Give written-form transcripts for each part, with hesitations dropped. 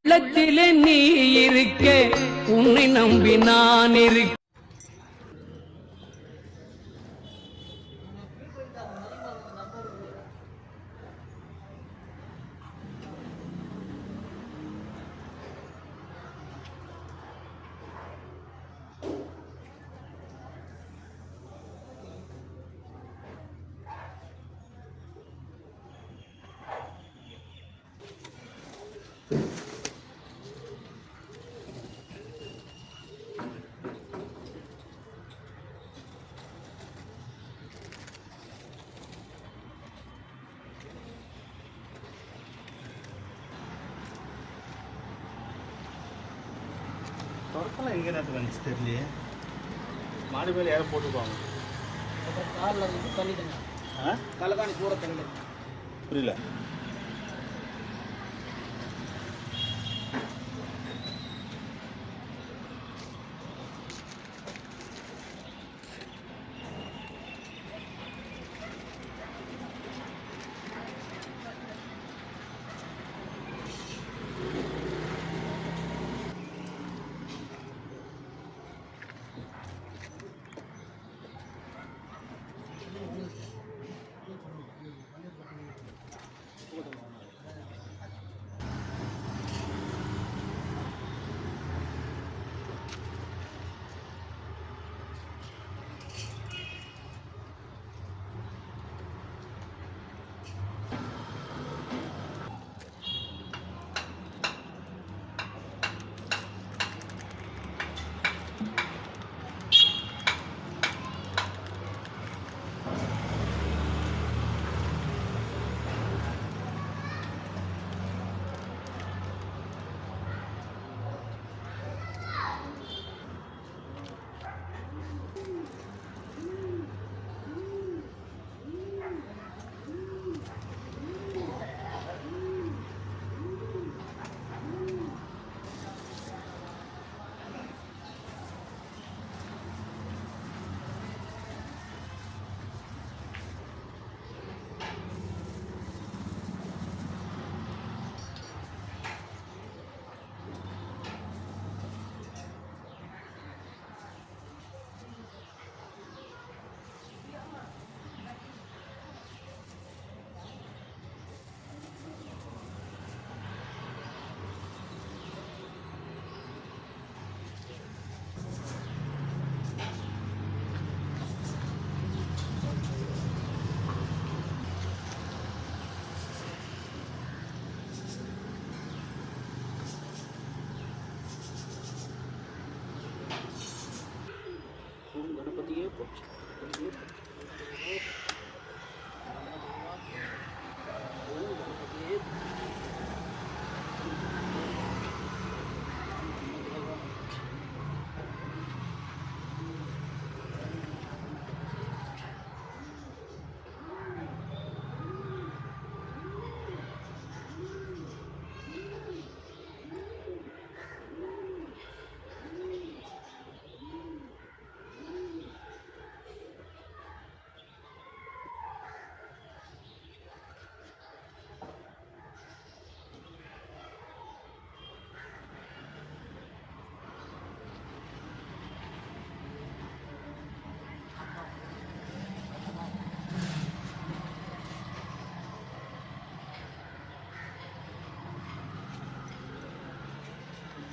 உள்ளத்திலே நீ இருக்க, உன்னை நம்பி நான் இருக்க. தொடக்கலாம் எங்கே நேரத்துக்கு வந்துச்சு தெரியலையே. மாடு மேலே யாரும் போட்டுக்குவாங்க. காரில் வந்து தள்ளிடுங்க. தலைகாணி பூரா தள்ளிடுங்க. புரியல. गणपति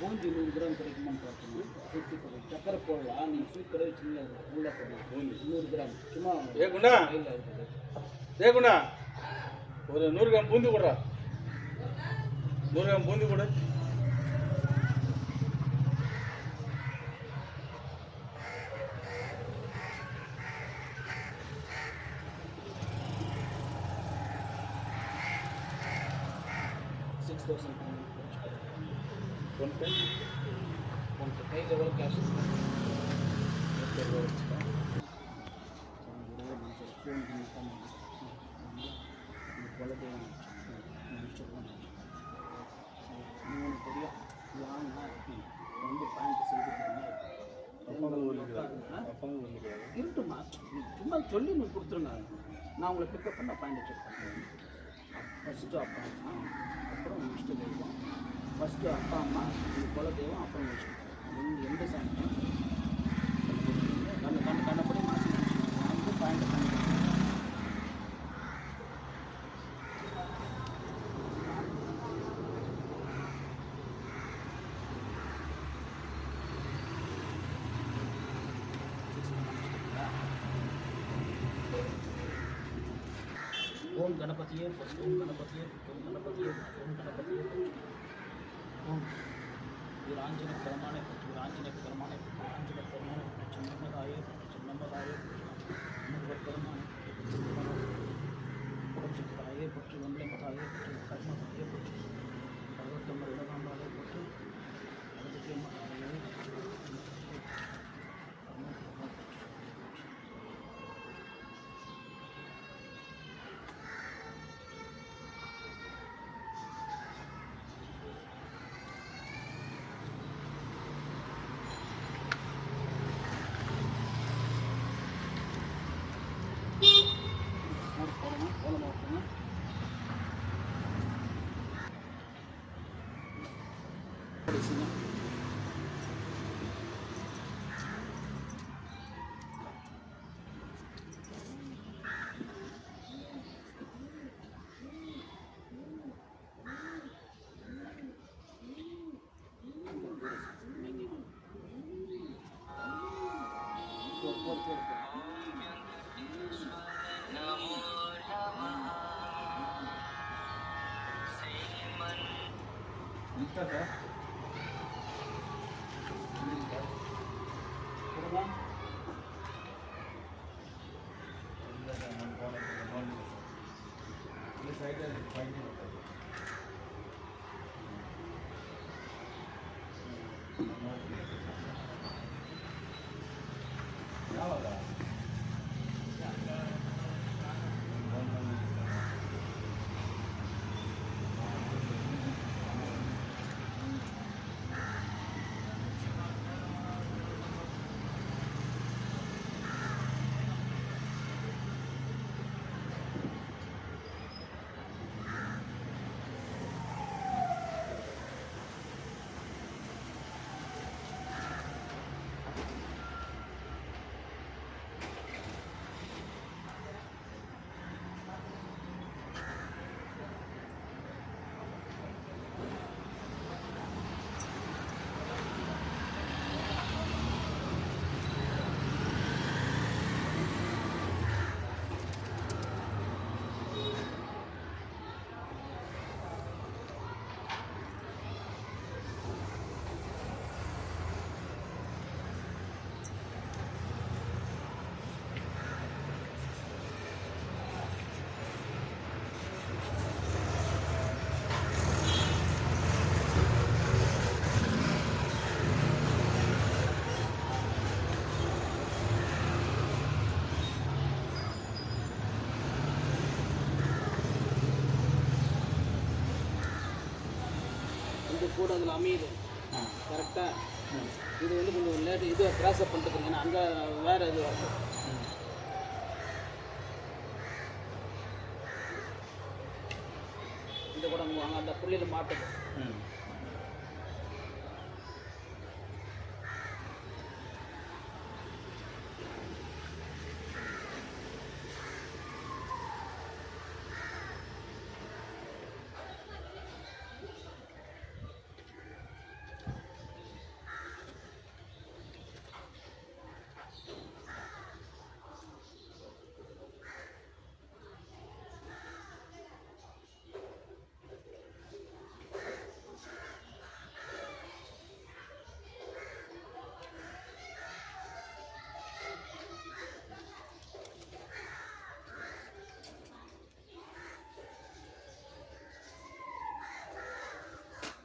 பூந்தி 100 கிராம் கிடைக்குமான்னு பார்க்கணும். சுற்றி சக்கரை போடலாம். நீங்கள் ஸ்வீட் கடை வச்சுங்க, ஃபுல்லாக போடலாம். பூந்தி 100 கிராம் சும்மா ஏகுண்டா ஏகுண்டா ஒரு 100 கிராம் பூந்தி போடுறா. 100 கிராம் பூந்தி போடு. फोनपे कई लेवल कैश இருட்டுமா சும்மா சொல்லி கொடுத்துருங்க. நான் உங்களை பிக்கப் பண்ண பாயிண்ட் செக் பண்ணுறேன். ஃபஸ்ட்டு அப்பா அம்மா, அப்புறம் உங்கள் இஷ்ட தெய்வம். ஃபஸ்ட்டு அப்பா அம்மா, உங்கள் குல தெய்வம், அப்புறம் உங்கள் இஷ்டம். எந்த சாமி கண்ணப்படி மாற்றி வந்து பாயிண்ட் பண்ணி ஓம் கணபதியே போற்றி, ஓம் கணபதியே போற்றி, ஓம் கணபதியே போற்றி, ஓம் கணபதியே போற்றி. ஓம் வீராஞ்சன பெருமானை போற்றி, வீராஞ்சன பெருமானை போற்றி, வீராஞ்சன பெருமானை போற்றி, சின்னமதாயே போற்றி, சின்னமதாயே போற்றி, முருகர் பெருமானை போற்றி, புரட்சி தாயே போற்றி, வெண்மதாயே போற்றி, கர்மதாயே போற்றி, பர்வத்தம்மர் இடகாம்பாலே போற்றி, அதுக்கே மதாயே போற்றி, போடணும் கோலம் ஓட்டணும். படிச்சுங்க. கூட அதில் அமையுது கரெக்டாக. இது வந்து கொஞ்சம் லேட் இது கிராஸ் அப் பண்ணிட்டு ஏன்னா அங்கே வேறு இது வருது. இந்த கூட அங்கே அந்த புள்ளியில் மாட்டுது.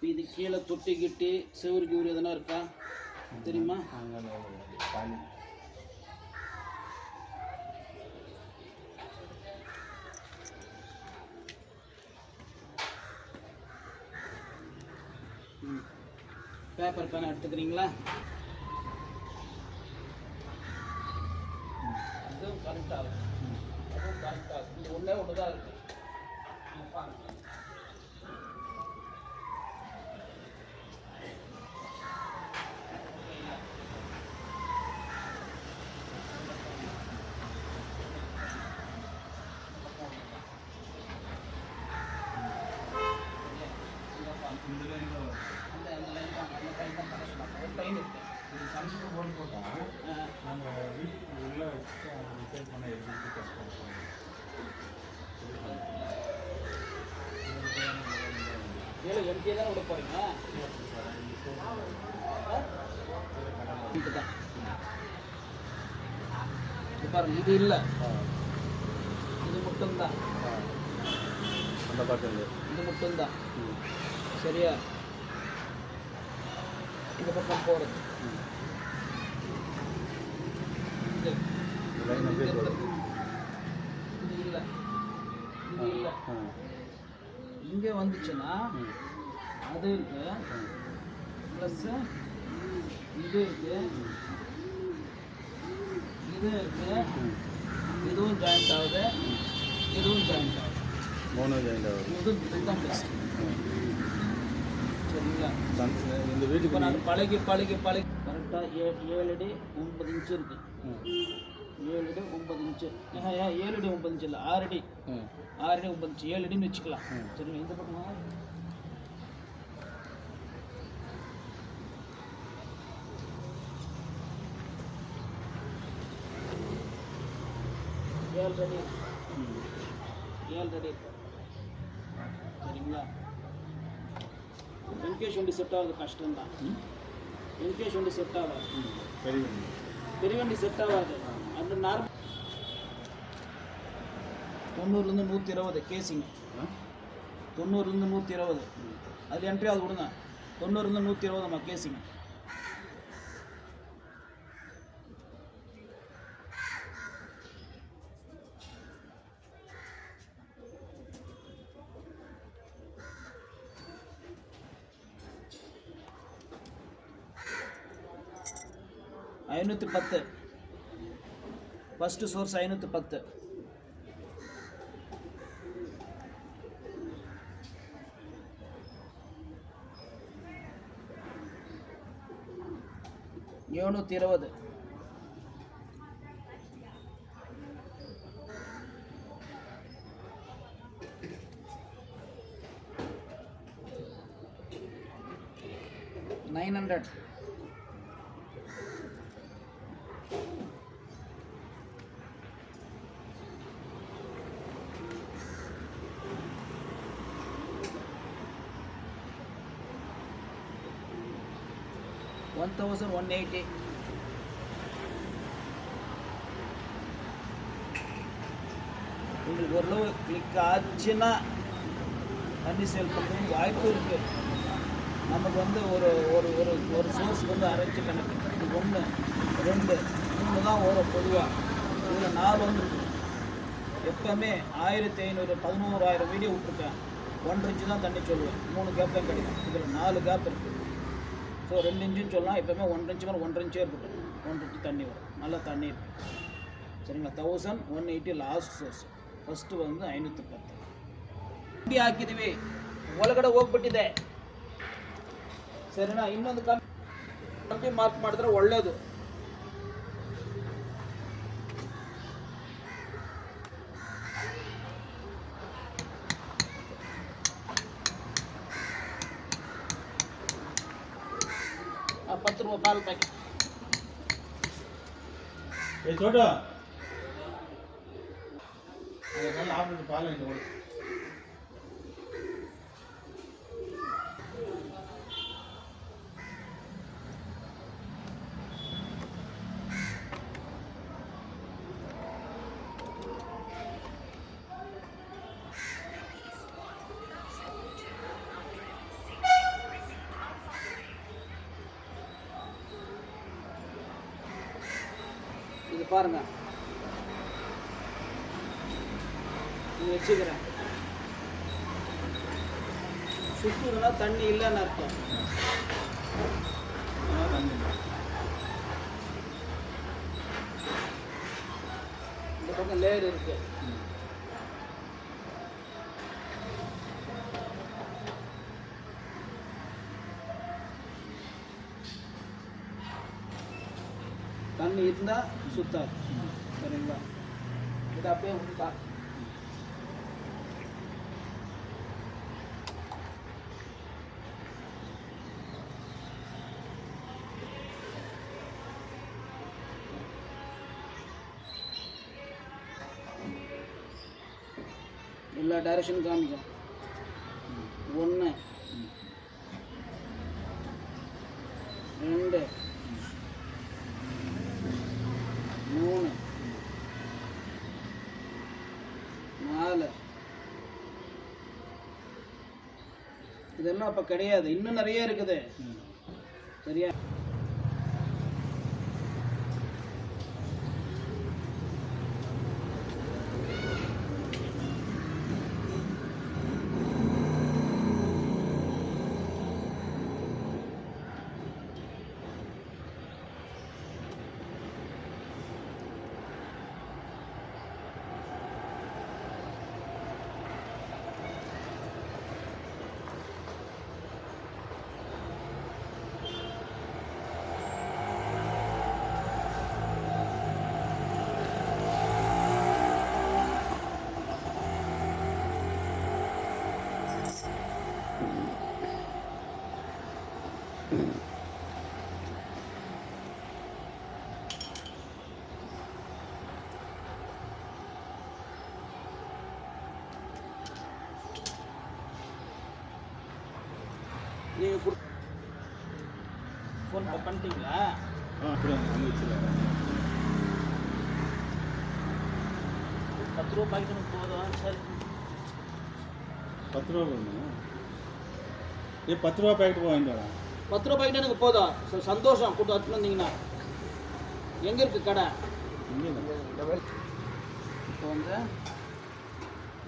இது கீழே தொட்டி கிட்டி செவரு கிவரு எதனா இருக்கா தெரியுமா? பேப்பர் பேனா எடுத்துக்கிறீங்களா? அதுவும் கரெக்டாகும், அதுவும் கரெக்டாகும். இந்த ஒன்றே ஒன்று தான் இருக்குது. ஏழு எம்டியே தான் விட போகிறீங்க. தான் இது பாருங்க, இது இல்லை, இது மட்டும்தான், அந்த பக்கம் இது மட்டும்தான். சரியா? இந்த பக்கம் போகிறது இது இல்லை, இது இல்லை. இங்கே வந்துச்சுன்னா அது இருக்கு, ப்ளஸ் இது இருக்கு, இது இருக்கு, இதுவும் ஜாயிண்ட் ஆகுது, இதுவும் ஜாயிண்ட் ஆகுது, மூணு ஜாயிண்ட் ஆகுது. இதுதான் பெஸ்ட். சரிங்களா? இந்த வீட்டுக்கு இப்போ நான் பழகி கரெக்டாக 7 அடி 9 இன்ச்சு இருக்குது. 7 அடி 9 இன்ச்சு, 7 அடி 9 இன்ச்சு இல்லை, 6 அடி 9 இன்ச்சு, 7 அடின்னு வச்சுக்கலாம். சரிங்களா? இந்த பக்கம் 7 அடி 7 அடி. சரிங்களா? வெங்கேஷ் வண்டி செட் ஆகுது கஷ்டம்தான். வெங்கேஷ் வண்டி செட் ஆகாது, பெரிய வண்டி செட் ஆகாது. அந்த நார்மல் 90லேருந்து 120 கேசிங், 90லேருந்து 120 அது என்ட்ரி ஆகுது கொடுங்க. 90லேருந்து 120 கேசிங். $510 ஃபஸ்ட்டு சோர்ஸ். $510. $720. $900. $1,180. உங்களுக்கு ஓரளவு கிளிக் ஆச்சுன்னா தண்ணி சேல் பண்ணுறதுக்கு வாய்ப்பு இருக்குது. நமக்கு வந்து ஒரு ஒரு ஒரு ஒரு சோர்ஸுக்கு வந்து அரைச்சி கணக்கு. இது 1 2 3 தான் வரும் பொதுவாக. இதில் 4 வந்துருக்கு. எப்போவுமே 1500 11,000 வீடியோ விட்ருக்கேன். 1.5 இன்ச்சு தான் தண்ணி சொல்லுவேன், 3 கேப் தான் கிடைக்கும். இதில் 4 கேப் இருக்குது. ஸோ 2 இன்ச்சுன்னு சொல்லலாம். எப்போவுமே 1.5 இன்ச்சு மேலே 1.5 இன்ச்சே இருக்கட்டும். 1.5 இன்ச்சு தண்ணி வரும், நல்லா தண்ணி இருக்குது. சரிங்களா? 1180 ಲಾಸ್ಟ್ ಸೋರ್ಸ್. ಫಸ್ಟ್ ಒಂದು 510 ಕಮ್ಮಿ ಹಾಕಿದ್ವಿ, ಒಳಗಡೆ ಹೋಗ್ಬಿಟ್ಟಿದೆ. ಸರಿನಾ? ಇನ್ನೊಂದು ಕಮ್ಮಿ ಮಾರ್ಕ್ ಮಾಡಿದ್ರೆ ಒಳ್ಳೇದು. ₹10 ಪಾಲ್ ಪ್ಯಾಕೆಟ್. छोटा आपने पाल नहीं இது பாருங்க, இது வச்சுக்கிறேன். சுற்றுனா தண்ணி இல்லைன்னு அர்த்தம். இந்த பக்கம் லேயர் இருக்கு. தண்ணி இருந்தால் சுத்தாது. சரிங்களா? இது அப்படியே விட்டா எல்லா டைரக்ஷனும் காமிக்கும். 1 2 3 4 இதெல்லாம் அப்போ கிடையாது, இன்னும் நிறைய இருக்குது. சரியா? நீங்கள் ஃபோன் பண்ணிட்டீங்களா? அப்புறம் வச்சுருக்கேன். 10 ரூபா பாக்கெட் எனக்கு போதும். சரி, 10 ரூபா போடணும். 10 ரூபா பாக்கெட் வாங்கிட்டு வரேன். 10 ரூபா பாக்கெட் எனக்கு போதும். சந்தோஷம். கூட்டு எடுத்துட்டு வந்தீங்கன்னா எங்கே இருக்குது கடை? இப்போ வந்து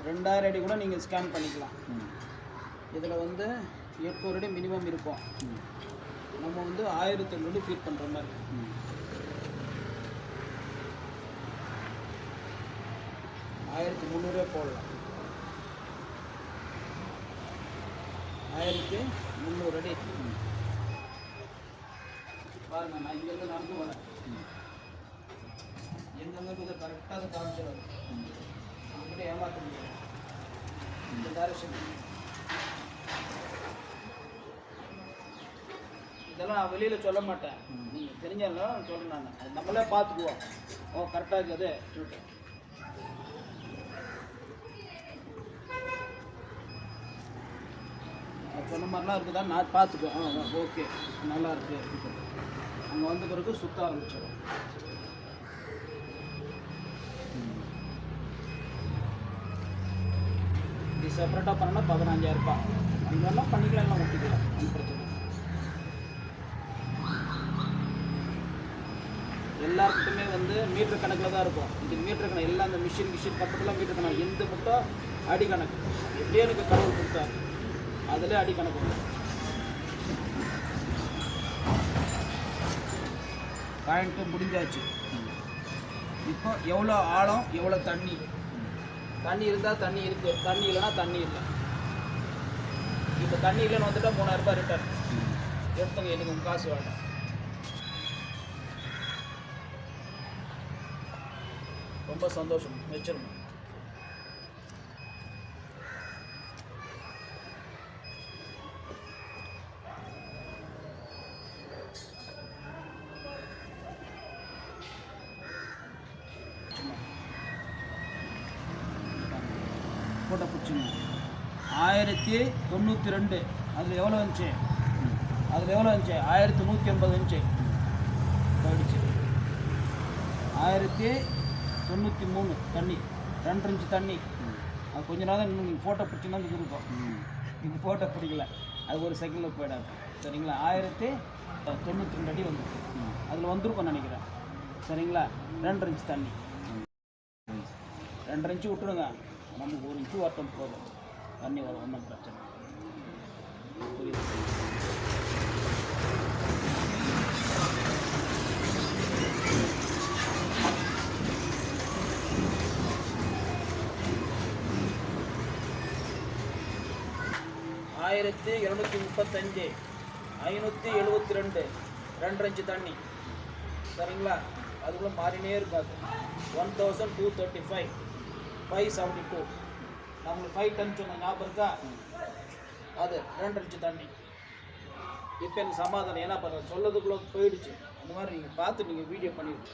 2000 அடி கூட நீங்கள் ஸ்கேன் பண்ணிக்கலாம். இதில் வந்து 800 அடி மினிமம் இருக்கும். நம்ம வந்து 1500 அடி ஃபீட் பண்ணுற மாதிரி. 1300 போடலாம். 1300 அடி. பாருங்க, நான் இங்கேருந்து நடந்து வரேன். எங்கெங்கே இருக்குது கரெக்டாக அதை காமிச்சிடாது. அவங்ககிட்ட ஏமாற்ற முடியாது. இந்த டைரக்ஷன் இதெல்லாம் நான் வெளியில் சொல்ல மாட்டேன். நீங்கள் தெரிஞ்சாலும் சொல்கிறேன். நான் அது நம்மளே பார்த்துக்குவோம். கரெக்டாக இருக்குது சொல்லிட்டு. சொன்ன மாதிரிலாம் இருக்குதா நான் பார்த்துக்குவேன். ஓகே, நல்லா இருக்குது. அங்கே வந்த பிறகு சுற்ற ஆரம்பிச்சிடும். இது செப்பரேட்டாக பண்ணோன்னா 15,000 ரூபாய். அங்கெல்லாம் பண்ணிக்கலாம், ஒட்டிக்கலாம், ஒன்றும் பிரச்சனை. எல்லாருக்கிட்டுமே வந்து மீட்டர் கணக்கில் தான் இருக்கும். இது மீட்டர் கணக்கு எல்லாம் அந்த மிஷின் பக்கத்தில் மீட்டர் கணக்கு. எந்த மட்டும் அடி கணக்கு. எப்படியே எனக்கு கடவுள் கொடுத்தாரு, அதில் அடி கணக்கு வரும். பாயிண்ட்டு முடிஞ்சாச்சு. இப்போ எவ்வளோ ஆழம், எவ்வளோ தண்ணி. தண்ணி இருந்தால் தண்ணி இருக்குது, தண்ணி இல்லைன்னா தண்ணி இல்லை. இப்போ தண்ணி இல்லைன்னு வந்துட்டால் 3000 ரூபாய் ரிட்டர்ன் எடுத்துங்க. எனக்கு உங்கள் காசு வேண்டாம். ரொம்ப சந்தோஷம். வச்சிருங்க. போட்டோ பிடிச்சிங்க. 1092. அதில் எவ்வளோ இருந்துச்சு? 1180 இருந்துச்சு. போயிடுச்சு. 1093 தண்ணி, 2 இன்ச்சு தண்ணி. அது கொஞ்ச நேரம் இன்னும் நீங்கள் ஃபோட்டோ பிடிச்சிங்கன்னா இருக்கும். நீங்கள் ஃபோட்டோ பிடிக்கல, அது ஒரு செகண்டில் போயிடாது. சரிங்களா? 1092 அடி வந்துருக்கு. அதில் வந்திருக்கும் நினைக்கிறேன். சரிங்களா? 2 இன்ச்சு தண்ணி. 2 இன்ச்சு விட்டுருங்க. நமக்கு 1 இன்ச்சு வரட்டும் போதும். தண்ணி வரும், ஒன்றும் பிரச்சனை. புரியுது? 1235, 572, 2 இன்ச்சு தண்ணி. சரிங்களா? அதுக்குள்ளே மாறினே இருக்காது. 1235, 572. நான் உங்களுக்கு 5 டன் சொன்ன ஞாபகம் இருக்கா? அது 2 இன்ச்சு தண்ணி. இப்போ எனக்கு சமாதானம். ஏன்னா இப்போ சொல்லதுக்குள்ளே போயிடுச்சு. அந்த மாதிரி நீங்கள் பார்த்து நீங்கள் வீடியோ பண்ணிடுங்க.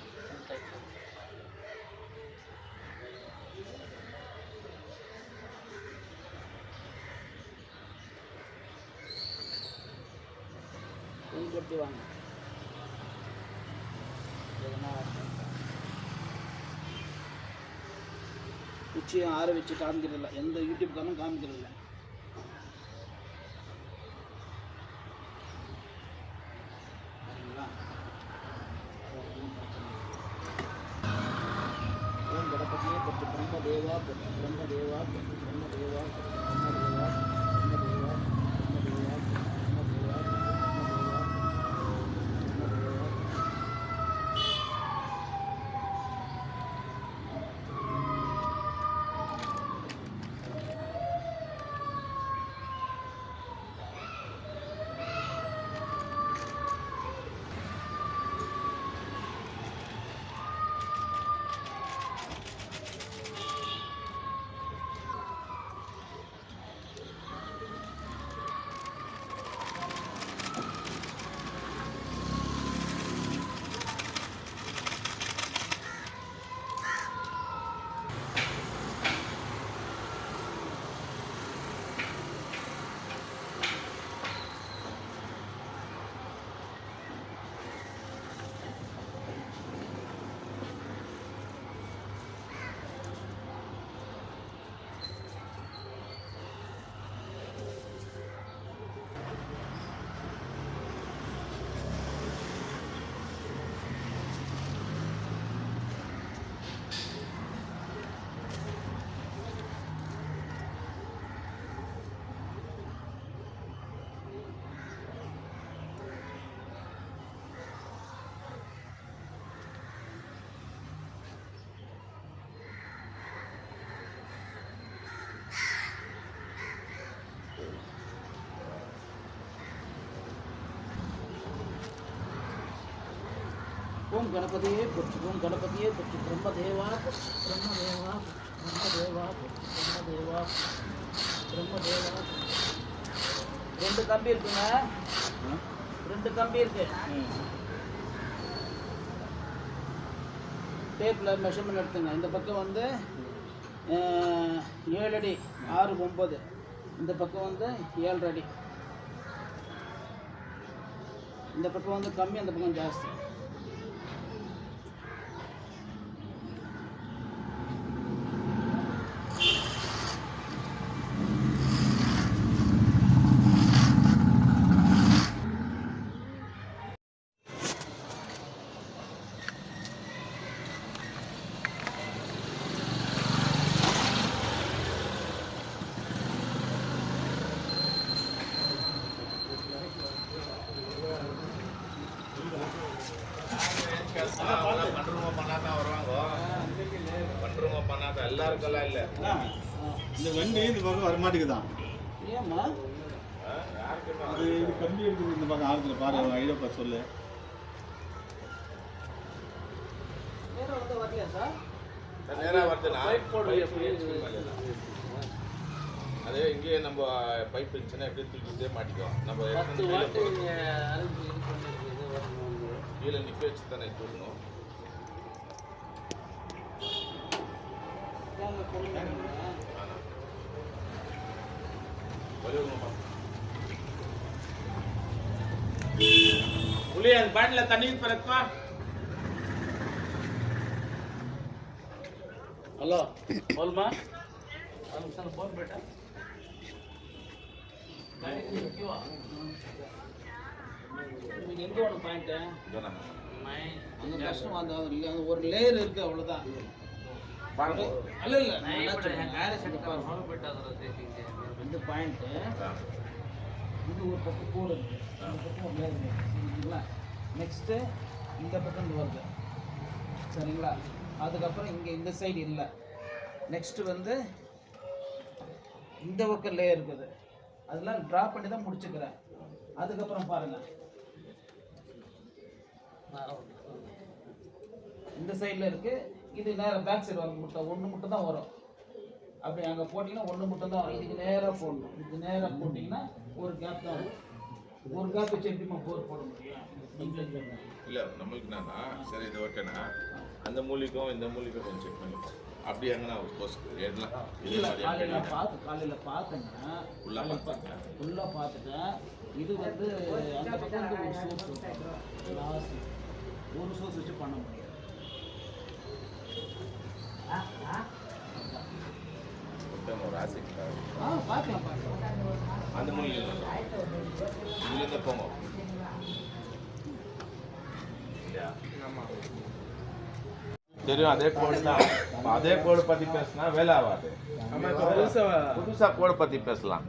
எப்படி வாங்க உச்சியை ஆற வச்சு காமிக்கிறதில்ல, எந்த யூடியூப்காரனும் காமிக்கிறதில்ல. ஓம் கணபதியே பற்றி பிரம்மதேவா பற்றி பிரம்மதேவா பற்றி பிரம்மதேவா பற்றி பிரம்மதேவா பிரம்மதேவா பிரம்மதேவா பிரம்மதேவா பிரம்மதேவா. ஓம் கணபதியே போற்றி ஓம் கணபதியே போற்றி பிரம்மதேவா போற்றி பிரம்மதேவா பிரம்மதேவா போற்றி பிரம்மதேவா பிரம்மதேவா. ரெண்டு கம்பி இருக்குங்க, ரெண்டு கம்பி இருக்கு. டேப்பில் மெஷர்மெண்ட் எடுத்துங்க. இந்த பக்கம் வந்து 7 அடி 6 9, இந்த பக்கம் வந்து 7 அடி. இந்த பக்கம் வந்து கம்மி, அந்த பக்கம் ஜாஸ்தி. எல்லாருக்கெல்லாம் இல்ல. இந்த வண்டி இந்த பக்கம் வரமாட்டேங்குதான். ஏம்மா அது இது கம்பி இருக்குது இந்த பக்கம் ஆரத்துல பாரு, ஐடியா சொல்லு. நேரா வந்து வரலையா சார்? நேரா வருதுன்னா அது இங்கேயே நம்ம பைப் இருந்துச்சுன்னா எப்படி தூக்கிட்டே மாட்டிக்குவோம். நம்ம கீழே நிற்க வச்சு தானே தூக்கணும். புளிய அந்த பாட்டில தண்ணி பிறக்குமா? ஹலோ போல்மா போன் பேட்டா எங்க ஒன்று பாயிண்ட்டு அந்த கஷ்டம், அந்த ஒரு லேயர் இருக்கு, அவ்வளோதான். அல்ல இல்லை இந்த பாயிண்ட்டு இது ஒரு பக்கம் கோடு இருக்கு, அந்த பக்கம் ஒரு லேயர் இருக்குங்களா. நெக்ஸ்ட்டு இந்த பக்கம் இந்த வருது சரிங்களா. அதுக்கப்புறம் இங்கே இந்த சைடு இல்லை. நெக்ஸ்ட்டு வந்து இந்த பக்கம் லேயர் இருக்குது, அதெல்லாம் ட்ரா பண்ணி தான் முடிச்சுக்கிறேன். அதுக்கப்புறம் பாருங்கள், இந்த சைடில் இருக்குது, இது நேராக பேக் சைடு வர மட்டும் ஒன்று மட்டும் தான் வரும். அப்படி அங்கே போட்டிங்கன்னா ஒன்று மட்டும் தான் வரும். இதுக்கு நேராக போடணும். இதுக்கு நேராக போட்டிங்கன்னா ஒரு கேப் தான் வரும். ஒரு கேப் வச்சு எப்படிமா போர் போட முடியும்? இல்லை நம்மளுக்கு என்னன்னா சரி இது ஓகேண்ணா, அந்த மூலிக்கும் இந்த மூலிக்கும் கொஞ்சம் செக் பண்ணி அப்படி எங்கன்னா எல்லாம் இதே இல்லை மாதிரி காலையில் பார்த்தேன்னா ஃபுல்லாக பார்த்துருக்கேன். ஃபுல்லாக பார்த்துட்டேன். இது வந்து அந்த பக்கம் வந்து ஒரு சோர்ஸ் லாஸ்ட் ஒரு சோர்ஸ் வச்சு பண்ண முடியாது. ஒரு ஆசை பார்க்கலாம் அந்த மொழியில் இதுலேருந்து போங்க தெரியும். அதே கோடு பற்றி பேசினா வேலை ஆகாது. புதுசாக கோடை பற்றி பேசலாம்.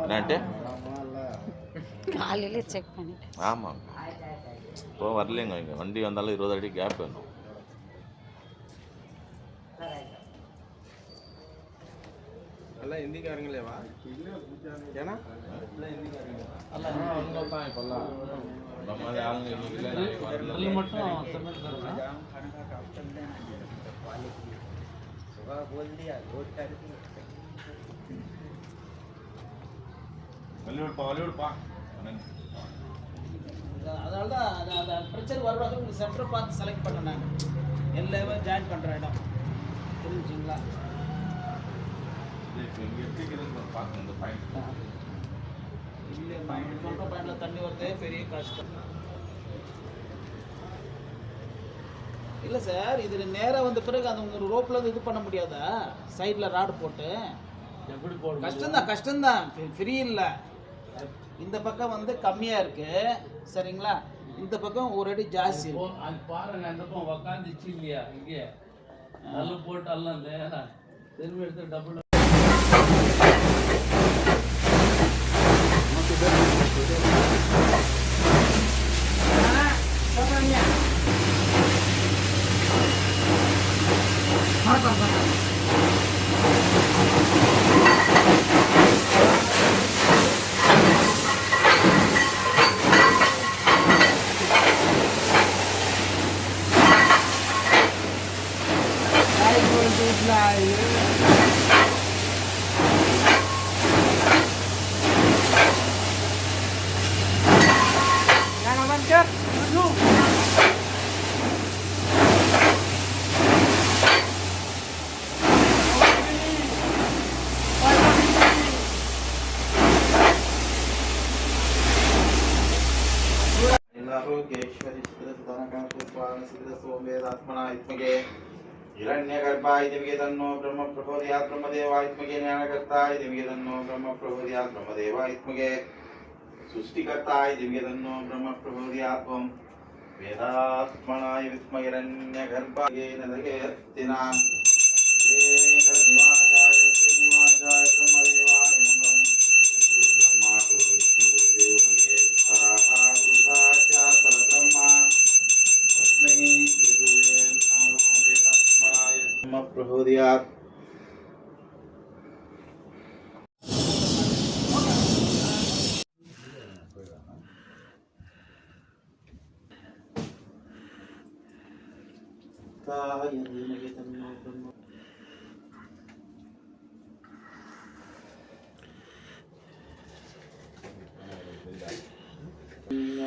என்னன்ட்டு காலையிலே செக் பண்ணிட்டேன். ஆமாம், இப்போ வரலைங்க. இங்கே வண்டி வந்தாலும் 20 அடி கேப் வேணும். எல்லாம் ஹிந்திக்காரங்களேவா? ஏன்னா தான் இப்போல்லாம் நம்ம மாதிரி ஆளுங்க இன்னைக்கு இல்லை, நாளைக்கு வரல. மட்டும் தமிழ் வலிவிடுப்பா அதனால தான் அந்த பிரச்சனை வரக்கூடாது. உங்களுக்கு சென்டரை பார்த்து செலக்ட் பண்ணேன் நான். எல்லாமே ஜாயின் பண்ணுற இடம் தெரிஞ்சுங்களா? இங்கே எப்படி இருக்குதுன்னு பார்க்கணும். இந்த பாயிண்ட் இல்லை சொல்கிற பாயிண்டில் தண்ணி வரதே பெரிய கஷ்டம். இல்லை சார், இதில் நேராக வந்த பிறகு அந்த உங்கள் ரோப்பில் இது பண்ண முடியாதா? சைடில் ராடு போட்டு எப்படி போட கஷ்டம்தான் ஃப்ரீ இல்லை. இந்த பக்கம் வந்து கம்மியாக இருக்குது சரிங்களா? இந்த பக்கம் ஒரு அடி ஜாஸ்தி இருக்கு. அது பாருங்க, அந்த பக்கம் உக்காந்துச்சு இல்லையா? இங்கே நல்ல போட்டு எல்லாம் இல்லையா? திரும்பி எடுத்து டபுள் हिरण्यगर्भाय दिव्ये तन्नो ब्रह्म प्रचोदयात् ब्रह्मदेवात्मके ज्ञानकर्ताय दिव्ये तन्नो ब्रह्म प्रचोदयात् ब्रह्मदेवात्मके सृष्टिकर्ताय दिव्ये तन्नो ब्रह्म प्रचोदयात् त्वं वेदात्मनाय विद्महे हिरण्यगर्भाय नदकेर्तिना निवासाय श्रीनिवासाय ब्रह्मदेवाय मंगलम् ब्रह्मा गुरु विष्णु गुरुदेव महेश्वरः गुरु साक्षात् परब्रह्मा तस्मै श्रीगुरुवे नमो वेदात्मनाय ब्रह्म प्रचोदयात्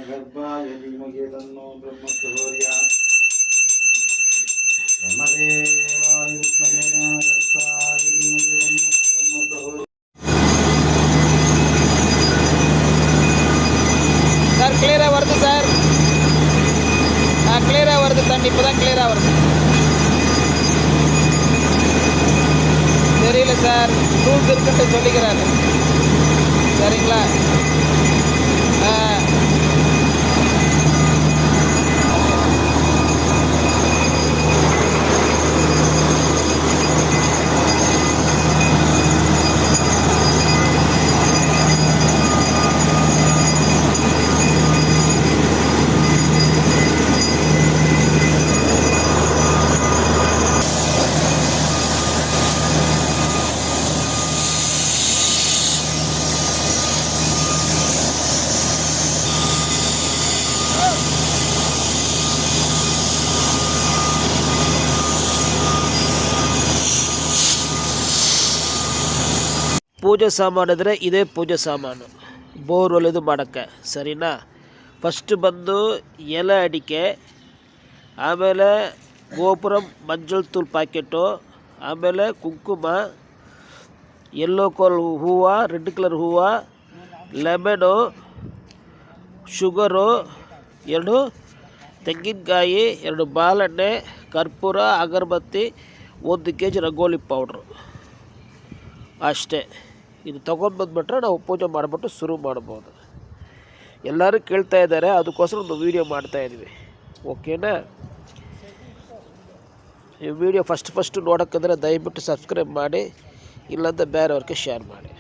गर्भाय धीमहि तन्नो ब्रह्म प्रचोदयात् ब्रह्मदेवाय विद्महे ज्ञानकर्ताय धीमहि तन्नो ब्रह्म प्रचोदयात् சார் கிளியராக வருது சார். கிளியராக வருது தண்ணி, இப்போ தான் கிளியராக வருது. தெரியல சார், ரூல்ஸ் இருக்குன்ட்டு சொல்லிக்கிறாரு சரிங்களா? ಪೂಜೆ ಸಾಮಾನು ಅಂದರೆ ಇದೇ ಪೂಜೆ ಸಾಮಾನು. ಬೋರ್ವೆಲ್ ಇದು ಮಾಡೋಕ್ಕೆ ಸರಿನಾ? ಫಸ್ಟ್ ಬಂದು ಎಲೆ ಅಡಿಕೆ, ಆಮೇಲೆ ಗೋಪುರಂ ಮಂಜುಳ ತೂಲ್ ಪ್ಯಾಕೆಟು, ಆಮೇಲೆ ಕುಂಕುಮ, ಯೆಲ್ಲೋ ಕಲರ್ ಹೂವು, ರೆಡ್ ಕಲರ್ ಹೂವು, ಲೆಮನು, ಶುಗರು, 2 ತೆಂಗಿನಕಾಯಿ, 2 ಬಾಳೆಹಣ್ಣೆ, ಕರ್ಪೂರ, ಅಗರಬತ್ತಿ, 1 kg ರಂಗೋಲಿ ಪೌಡ್ರು ಅಷ್ಟೇ. ಇದು ತೊಗೊಂಡ್ಬಂದ್ಬಿಟ್ರೆ ನಾವು ಪೂಜೆ ಮಾಡಿಬಿಟ್ಟು ಶುರು ಮಾಡ್ಬೋದು. ಎಲ್ಲರೂ ಕೇಳ್ತಾ ಇದ್ದಾರೆ, ಅದಕ್ಕೋಸ್ಕರ ಒಂದು ವೀಡಿಯೋ ಮಾಡ್ತಾಯಿದ್ವಿ. ಓಕೆನಾ? ಈ ವಿಡಿಯೋ ಫಸ್ಟ್ ನೋಡೋಕ್ಕಂದ್ರೆ ದಯವಿಟ್ಟು ಸಬ್ಸ್ಕ್ರೈಬ್ ಮಾಡಿ, ಇಲ್ಲಾಂದರೆ ಬೇರೆಯವ್ರಿಗೆ ಶೇರ್ ಮಾಡಿ.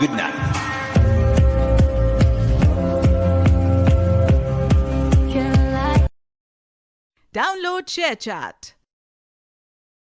Good night. Download ShareChat.